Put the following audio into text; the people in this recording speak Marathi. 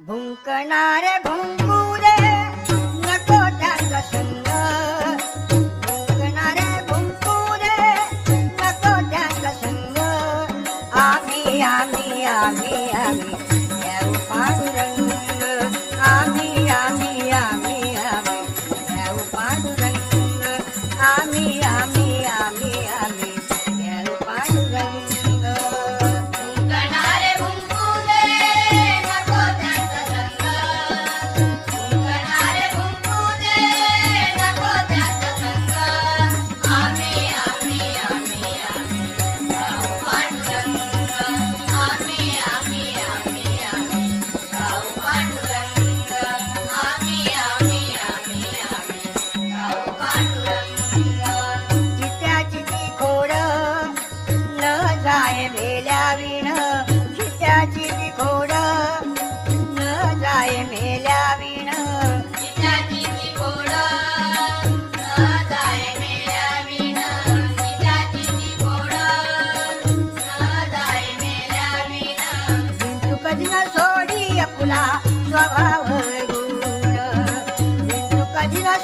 भुंकणारे भुंकू दे नको त्याचा संग भुंकणारे भुंकू दे नको त्याचा संग आम्ही आम्ही आम्ही आम्ही येऊ पांडुरंग आम्ही आम्ही आम्ही आम्ही येऊ पांडुरंग आम्ही आम्ही आम्ही आम्ही येऊ पांडुरंग मेल्याविण चित्याची ती खोड न जाय मेल्याविण चित्याची ती खोड न जाय मेल्याविण चित्याची ती खोड न जाय मेल्याविण तू कधी न सोडी अपुला स्वभाव गुण तू कधी न